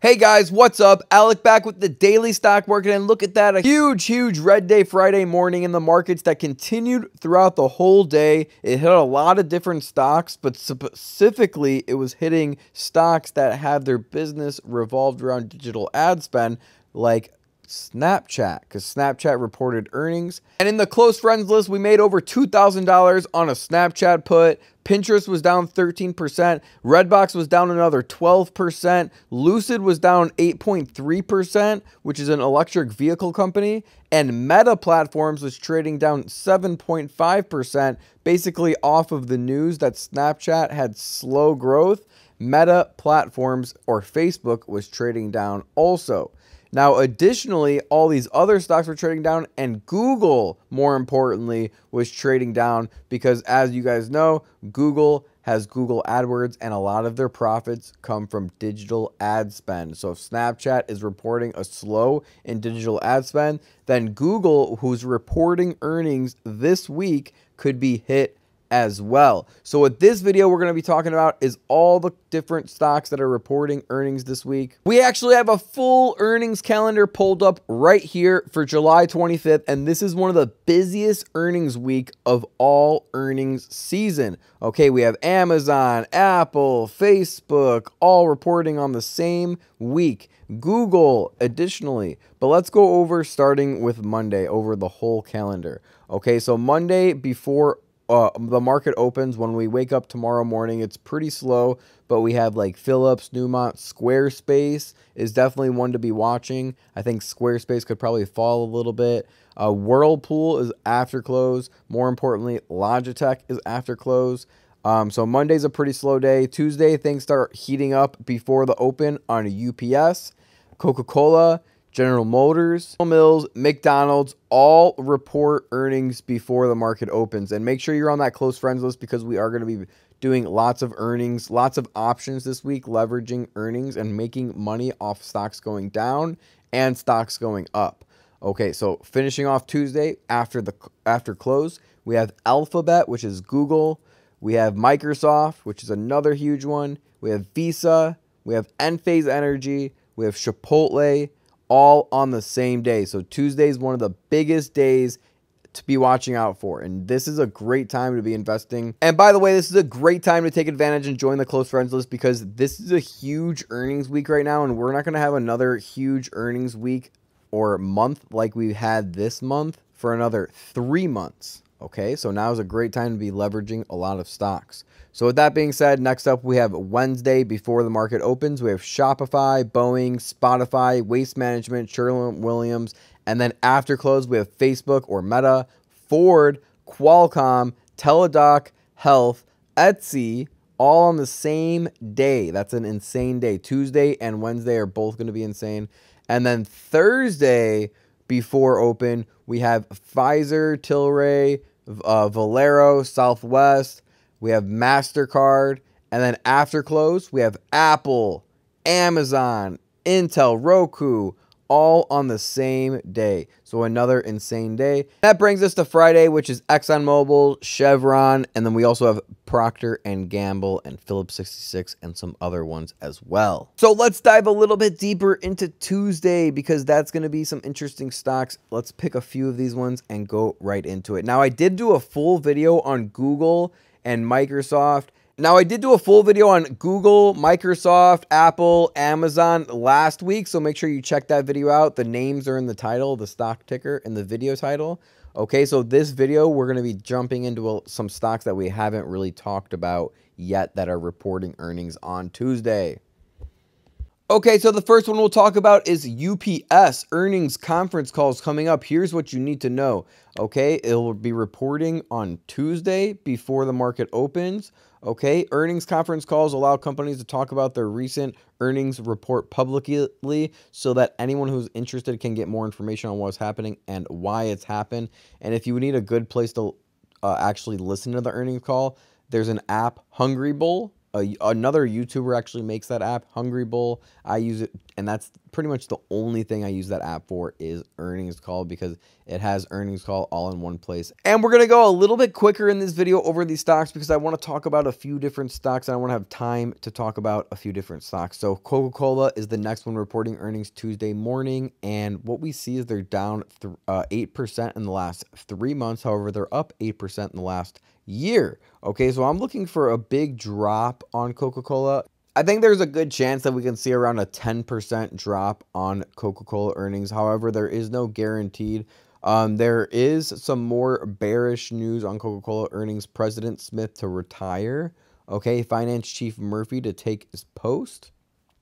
Hey guys, what's up? Alec back with the daily stock market, and look at that, a huge red day Friday morning in the markets that continued throughout the whole day. It hit a lot of different stocks, but specifically it was hitting stocks that had their business revolved around digital ad spend, like Snapchat, because Snapchat reported earnings. And in the close friends list, we made over $2,000 on a Snapchat put. Pinterest was down 13%. Redbox was down another 12%. Lucid was down 8.3%, which is an electric vehicle company. And Meta Platforms was trading down 7.5%, basically off of the news that Snapchat had slow growth. Meta Platforms, or Facebook, was trading down also. Now, additionally, all these other stocks were trading down, and Google, more importantly, was trading down because, as you guys know, Google has Google AdWords, and a lot of their profits come from digital ad spend. So if Snapchat is reporting a slow in digital ad spend, then Google, who's reporting earnings this week, could be hit as well. So what this video we're going to be talking about is all the different stocks that are reporting earnings this week. We actually have a full earnings calendar pulled up right here for July 25th, and this is one of the busiest earnings week of all earnings season. Okay, we have Amazon, Apple, Facebook, all reporting on the same week. Google additionally. But let's go over starting with Monday over the whole calendar. Okay, so Monday before the market opens, when we wake up tomorrow morning, it's pretty slow, but we have like Philips, Newmont, Squarespace is definitely one to be watching. I think Squarespace could probably fall a little bit. Whirlpool is after close. More importantly, Logitech is after close. So Monday's a pretty slow day. Tuesday, things start heating up before the open on UPS, CocaCola, General Motors, Mills, McDonald's, all report earnings before the market opens. And make sure you're on that close friends list because we are going to be doing lots of earnings, lots of options this week, leveraging earnings and making money off stocks going down and stocks going up. Okay, so finishing off Tuesday after close, we have Alphabet, which is Google. We have Microsoft, which is another huge one. We have Visa. We have Enphase Energy. We have Chipotle, all on the same day. So Tuesday is one of the biggest days to be watching out for. And this is a great time to be investing. And by the way, this is a great time to take advantage and join the close friends list because this is a huge earnings week right now. And we're not going to have another huge earnings week or month like we had this month for another 3 months. Okay, so now is a great time to be leveraging a lot of stocks. So with that being said, next up we have Wednesday before the market opens. We have Shopify, Boeing, Spotify, Waste Management, Sherwin-Williams, and then after close we have Facebook or Meta, Ford, Qualcomm, Teladoc Health, Etsy, all on the same day. That's an insane day. Tuesday and Wednesday are both going to be insane. And then Thursday before open, we have Pfizer, Tilray, Valero, Southwest. We have MasterCard. And then after close, we have Apple, Amazon, Intel, Roku, all on the same day. So another insane day. That brings us to Friday, which is ExxonMobil, Chevron, and then we also have Procter & Gamble and Phillips 66 and some other ones as well. So let's dive a little bit deeper into Tuesday because that's going to be some interesting stocks. Let's pick a few of these ones and go right into it. Now, I did do a full video on Google and Microsoft. Now, I did do a full video on Google, Microsoft, Apple, Amazon last week, so make sure you check that video out. The names are in the title, the stock ticker in the video title. Okay, so this video, we're going to be jumping into some stocks that we haven't really talked about yet that are reporting earnings on Tuesday. Okay, so the first one we'll talk about is UPS earnings conference calls coming up. Here's what you need to know. Okay, it will be reporting on Tuesday before the market opens. Okay, earnings conference calls allow companies to talk about their recent earnings report publicly so that anyone who's interested can get more information on what's happening and why it's happened. And if you need a good place to actually listen to the earnings call, there's an app, Hungry Bowl. Another YouTuber actually makes that app, Hungry Bowl. I use it, and that's pretty much the only thing I use that app for is earnings call, because it has earnings call all in one place. And we're going to go a little bit quicker in this video over these stocks because I want to talk about a few different stocks and I want to have time to talk about a few different stocks. So CocaCola is the next one reporting earnings Tuesday morning. And what we see is they're down 8% in the last 3 months. However, they're up 8% in the last year. Okay, so I'm looking for a big drop on Coca-Cola. I think there's a good chance that we can see around a 10% drop on Coca-Cola earnings. However, there is no guaranteed. There is some more bearish news on Coca-Cola earnings. President Smith to retire. Okay, Finance Chief Murphy to take his post.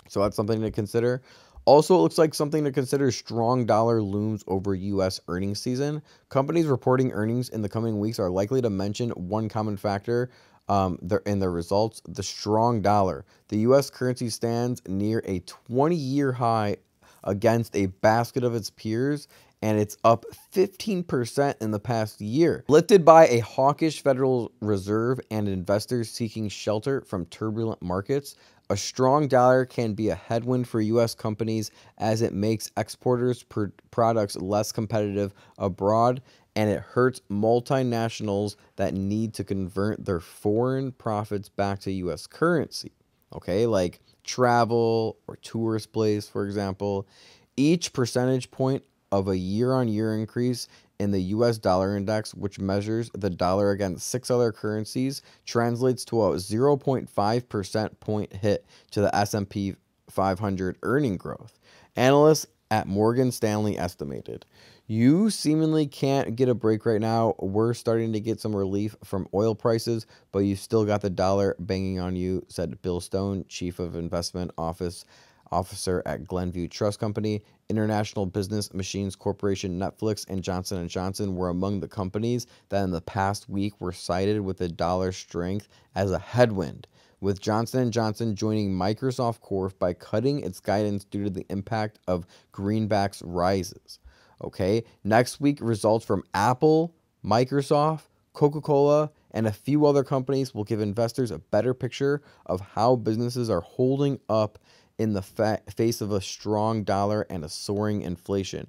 So that's something to consider. Also, it looks like something to consider: strong dollar looms over U.S. earnings season. Companies reporting earnings in the coming weeks are likely to mention one common factor in their results: the strong dollar. The U.S. currency stands near a 20-year high against a basket of its peers, and it's up 15% in the past year, lifted by a hawkish Federal Reserve and investors seeking shelter from turbulent markets. A strong dollar can be a headwind for U.S. companies as it makes exporters' products less competitive abroad, and it hurts multinationals that need to convert their foreign profits back to U.S. currency. Okay, like travel or tourist place, for example. Each percentage point of a year-on-year increase in the U.S. dollar index, which measures the dollar against 6 other currencies, translates to a 0.5% point hit to the S&P 500 earning growth. Analysts at Morgan Stanley estimated. You seemingly can't get a break right now. We're starting to get some relief from oil prices, but you still got the dollar banging on you, said Bill Stone, Chief of Investment Officer at Glenview Trust Company. International Business Machines Corporation, Netflix, and Johnson & Johnson were among the companies that in the past week were cited with the dollar strength as a headwind, with Johnson & Johnson joining Microsoft Corp by cutting its guidance due to the impact of greenbacks rises. Okay, next week results from Apple, Microsoft, Coca-Cola, and a few other companies will give investors a better picture of how businesses are holding up in the face of a strong dollar and a soaring inflation.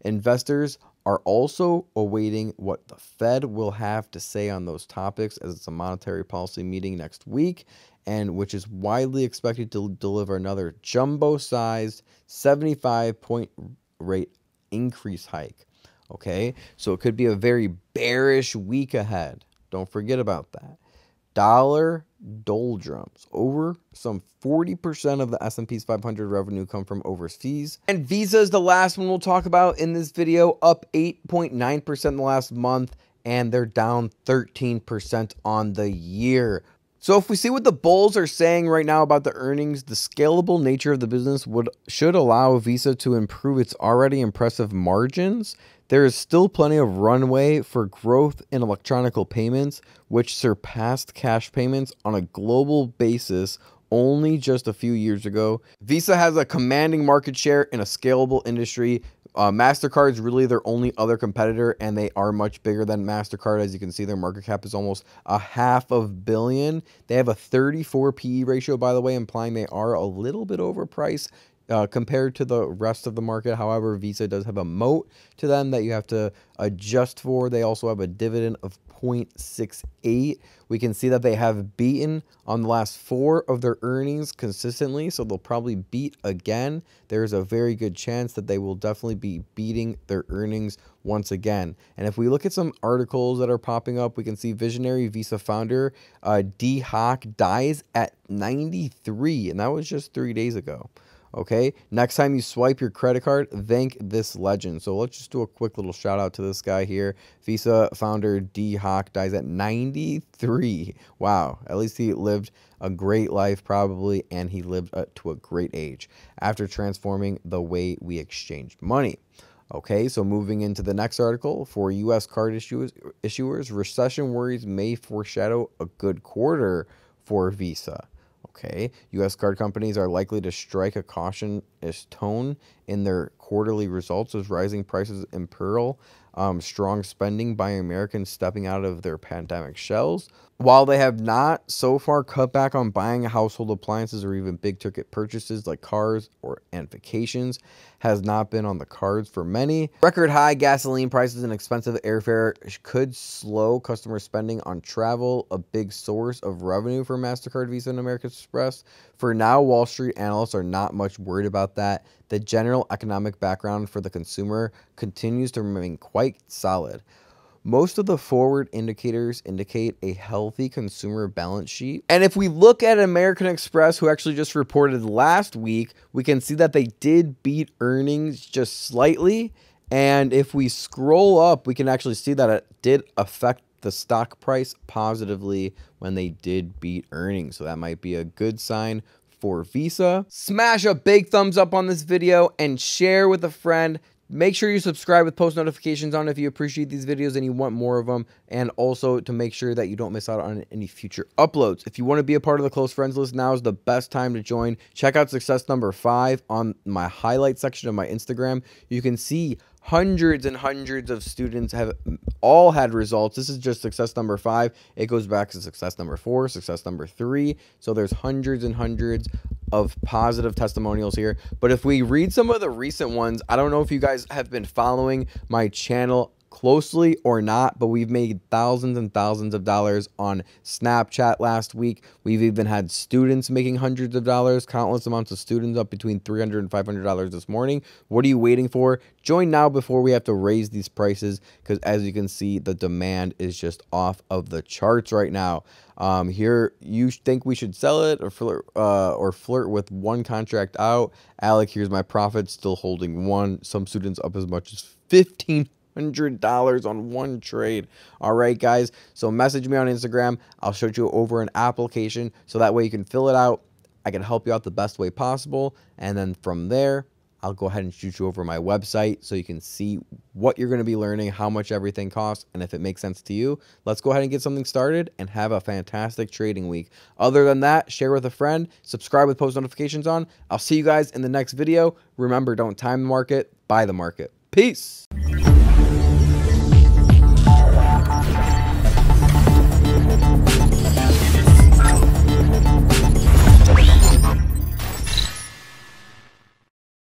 Investors are also awaiting what the Fed will have to say on those topics, as it's a monetary policy meeting next week, and which is widely expected to deliver another jumbo-sized 75-point rate increase hike. Okay, so it could be a very bearish week ahead. Don't forget about that. Dollar doldrums. Over some 40% of the S&P's 500 revenue come from overseas. And Visa is the last one we'll talk about in this video, up 8.9% in the last month, and they're down 13% on the year. So if we see what the bulls are saying right now about the earnings, the scalable nature of the business should allow Visa to improve its already impressive margins. There is still plenty of runway for growth in electronic payments, which surpassed cash payments on a global basis only just a few years ago. Visa has a commanding market share in a scalable industry. MasterCard is really their only other competitor, and they are much bigger than MasterCard. As you can see, their market cap is almost $500 million. They have a 34 PE ratio, by the way, implying they are a little bit overpriced compared to the rest of the market. However, Visa does have a moat to them that you have to adjust for. They also have a dividend of 0.68. We can see that they have beaten on the last 4 of their earnings consistently, so they'll probably beat again. There's a very good chance that they will definitely be beating their earnings once again. And if we look at some articles that are popping up, we can see visionary Visa founder D. Hock dies at 93, and that was just 3 days ago. Okay, next time you swipe your credit card, thank this legend. So let's just do a quick little shout out to this guy here. Visa founder D. Hock dies at 93. Wow, at least he lived a great life probably, and he lived to a great age after transforming the way we exchanged money. Okay, so moving into the next article, for U.S. card issuers, recession worries may foreshadow a good quarter for Visa. Okay, U.S. card companies are likely to strike a cautious tone in their quarterly results as rising prices imperil strong spending by Americans stepping out of their pandemic shells. While they have not so far cut back on buying household appliances or even big ticket purchases like cars and vacations has not been on the cards for many. Record high gasoline prices and expensive airfare could slow customer spending on travel, a big source of revenue for MasterCard, Visa, and American Express. For now, Wall Street analysts are not much worried about that. The general economic background for the consumer continues to remain quite solid. Most of the forward indicators indicate a healthy consumer balance sheet. And if we look at American Express, who actually just reported last week, we can see that they did beat earnings just slightly. And if we scroll up, we can actually see that it did affect the stock price positively when they did beat earnings. So that might be a good sign for Visa. Smash a big thumbs up on this video and share with a friend. Make sure you subscribe with post notifications on if you appreciate these videos and you want more of them, and also to make sure that you don't miss out on any future uploads. If you want to be a part of the close friends list, now is the best time to join. Check out success number 5 on my highlight section of my Instagram. You can see hundreds and hundreds of students have all had results. This is just success number 5. It goes back to success number 4, success number 3. So there's hundreds and hundreds of positive testimonials here. But if we read some of the recent ones, I don't know if you guys have been following my channel closely or not, but we've made thousands and thousands of dollars on Snapchat last week. We've even had students making hundreds of dollars, countless amounts of students up between $300 and $500 this morning. What are you waiting for? Join now before we have to raise these prices, because as you can see, the demand is just off of the charts right now. Here, you think we should sell it or flirt with one contract out. Alec, here's my profit, still holding one. Some students up as much as $1,500 on one trade. All right, guys. So message me on Instagram. I'll show you over an application so that way you can fill it out. I can help you out the best way possible. And then from there, I'll go ahead and shoot you over my website so you can see what you're going to be learning, how much everything costs, and if it makes sense to you. Let's go ahead and get something started and have a fantastic trading week. Other than that, share with a friend, subscribe with post notifications on. I'll see you guys in the next video. Remember, don't time the market, buy the market. Peace.